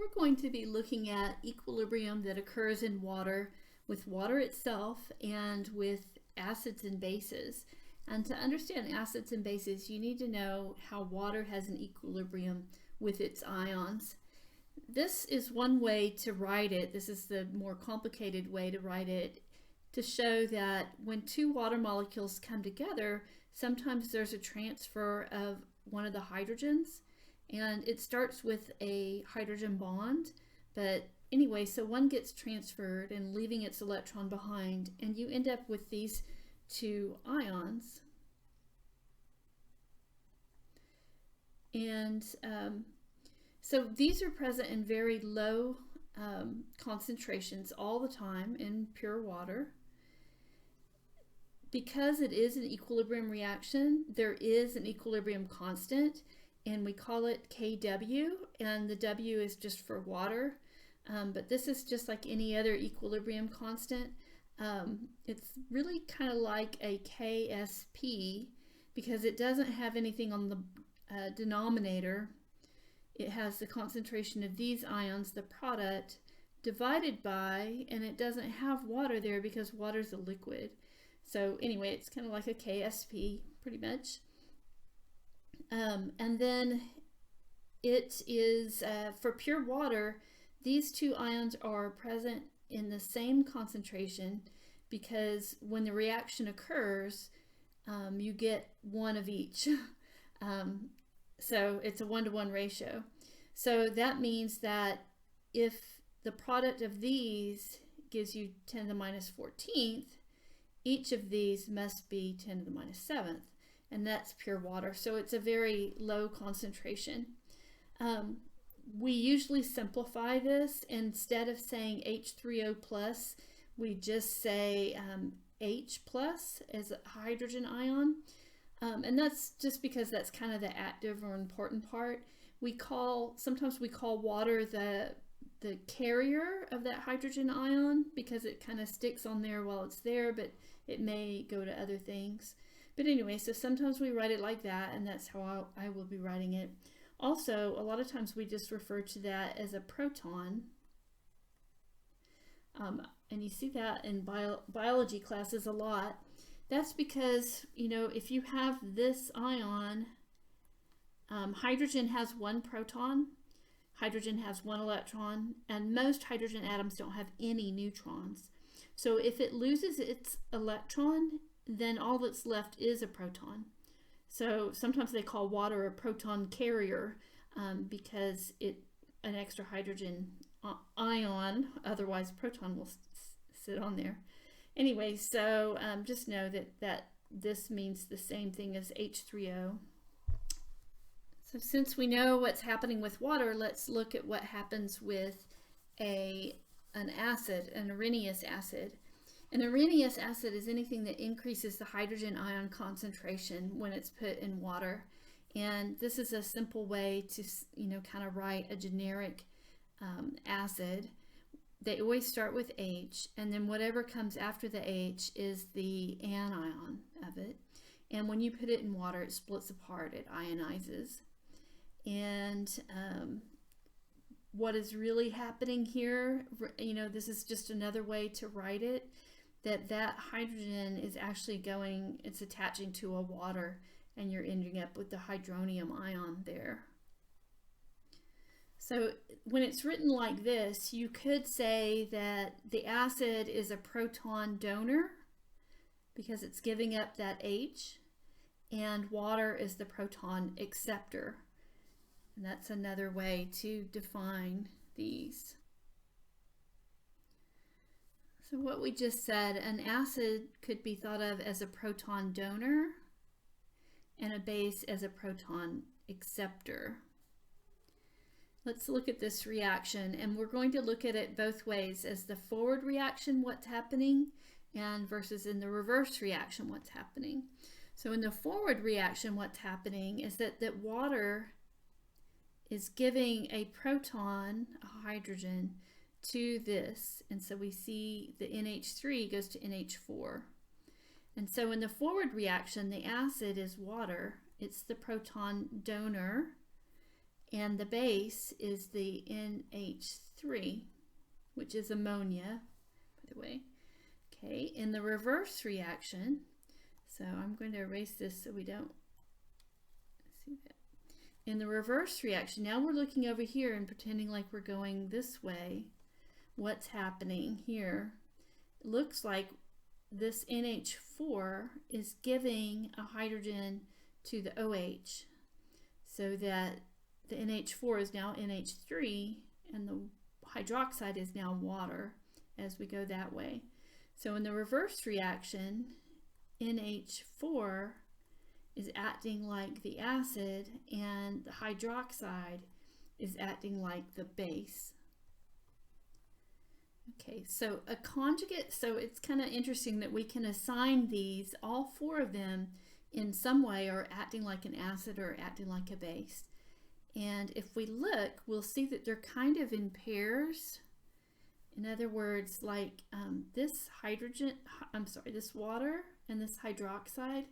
we're going to be looking at equilibrium that occurs in water with water itself and with acids and bases. And to understand acids and bases, you need to know how water has an equilibrium with its ions. This is one way to write it. This is the more complicated way to write it, to show that when two water molecules come together, sometimes there's a transfer of one of the hydrogens, and it starts with a hydrogen bond. But anyway, so one gets transferred and leaving its electron behind, and you end up with these two ions. And so these are present in very low concentrations all the time in pure water. Because it is an equilibrium reaction, there is an equilibrium constant, and we call it Kw, and the W is just for water. But this is just like any other equilibrium constant. It's really kind of like a Ksp because it doesn't have anything on the denominator. It has the concentration of these ions, the product, divided by, and it doesn't have water there because water is a liquid. So anyway, it's kind of like a Ksp pretty much. And then it is, for pure water, these two ions are present in the same concentration because when the reaction occurs, you get one of each. So it's a 1-to-1 ratio. So that means that if the product of these gives you 10 to the minus 14th, each of these must be 10 to the minus 7th, and that's pure water. So it's a very low concentration. We usually simplify this. Instead of saying H3O plus, we just say H plus as a hydrogen ion. And that's just because that's kind of the active or important part. Sometimes we call water the carrier of that hydrogen ion because it kind of sticks on there while it's there, but it may go to other things. But anyway, so sometimes we write it like that, and that's how I will be writing it. Also, a lot of times we just refer to that as a proton. And you see that in biology classes a lot. That's because, you know, if you have this ion, hydrogen has one proton, hydrogen has one electron, and most hydrogen atoms don't have any neutrons. So if it loses its electron, then all that's left is a proton. So sometimes they call water a proton carrier because an extra hydrogen ion, otherwise a proton will sit on there. Anyway, so just know that this means the same thing as H3O. So since we know what's happening with water, let's look at what happens with an acid, an Arrhenius acid. An Arrhenius acid is anything that increases the hydrogen ion concentration when it's put in water. And this is a simple way to, kind of write a generic acid. They always start with H, and then whatever comes after the H is the anion of it. And when you put it in water, it splits apart, it ionizes. And what is really happening here, this is just another way to write it, that hydrogen is actually it's attaching to a water, and you're ending up with the hydronium ion there. So when it's written like this, you could say that the acid is a proton donor because it's giving up that H, and water is the proton acceptor. And that's another way to define these. So what we just said, an acid could be thought of as a proton donor and a base as a proton acceptor. Let's look at this reaction, and we're going to look at it both ways, as the forward reaction, what's happening, and versus in the reverse reaction, what's happening. So in the forward reaction, what's happening is that water is giving a proton, a hydrogen, to this. And so we see the NH3 goes to NH4. And so in the forward reaction, the acid is water. It's the proton donor. and the base is the NH3, which is ammonia, by the way. Okay, in the reverse reaction, so I'm going to erase this so we don't see that. In the reverse reaction, now we're looking over here and pretending like we're going this way. What's happening here? It looks like this NH4 is giving a hydrogen to the OH, so that the NH4 is now NH3 and the hydroxide is now water as we go that way. So in the reverse reaction, NH4 is acting like the acid and the hydroxide is acting like the base. Okay, so a conjugate, so it's kind of interesting that we can assign these, all four of them, in some way are acting like an acid or acting like a base. And if we look, we'll see that they're kind of in pairs. In other words, like this water and this hydroxide,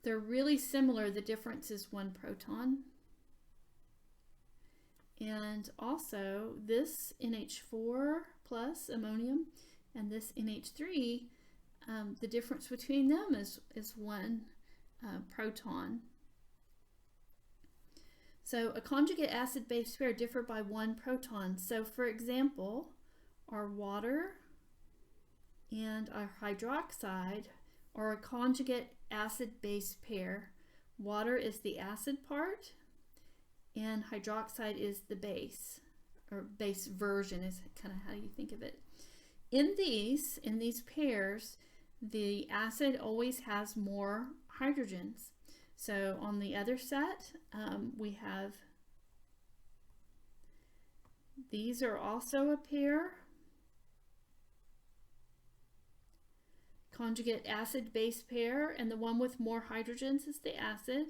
they're really similar. The difference is one proton. And also this NH4 plus ammonium and this NH3, the difference between them is one proton. So a conjugate acid-base pair differ by one proton. So for example, our water and our hydroxide are a conjugate acid-base pair. Water is the acid part and hydroxide is the base, or base version is kind of how you think of it. In these pairs, the acid always has more hydrogens. So on the other set, we have, these are also a pair. Conjugate acid-base pair, and the one with more hydrogens is the acid,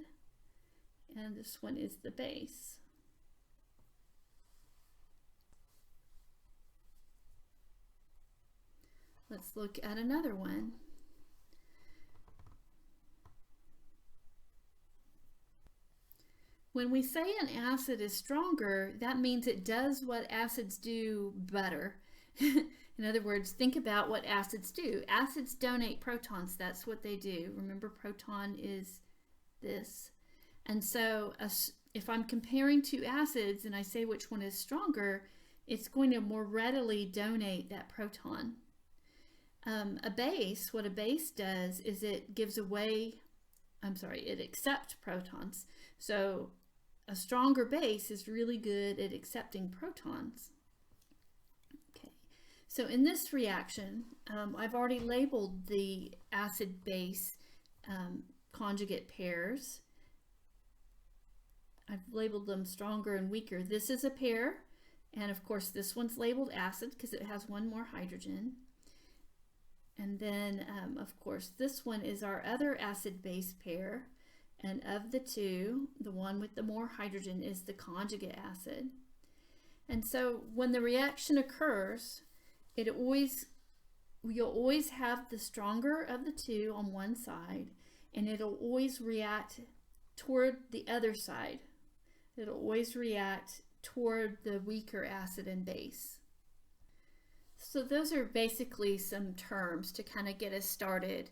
and this one is the base. Let's look at another one. When we say an acid is stronger, that means it does what acids do better. In other words, think about what acids do. Acids donate protons. That's what they do. Remember, proton is this. And so if I'm comparing two acids and I say which one is stronger, it's going to more readily donate that proton. A base, what a base does is it gives away, it accepts protons. So a stronger base is really good at accepting protons. Okay, so in this reaction, I've already labeled the acid-base conjugate pairs. I've labeled them stronger and weaker. This is a pair, and of course this one's labeled acid because it has one more hydrogen. And then, of course, this one is our other acid-base pair. And of the two, the one with the more hydrogen is the conjugate acid. And so when the reaction occurs, you'll always have the stronger of the two on one side, and it'll always react toward the other side. It'll always react toward the weaker acid and base. So those are basically some terms to kind of get us started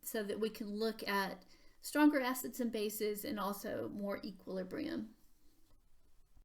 so that we can look at stronger acids and bases and also more equilibrium.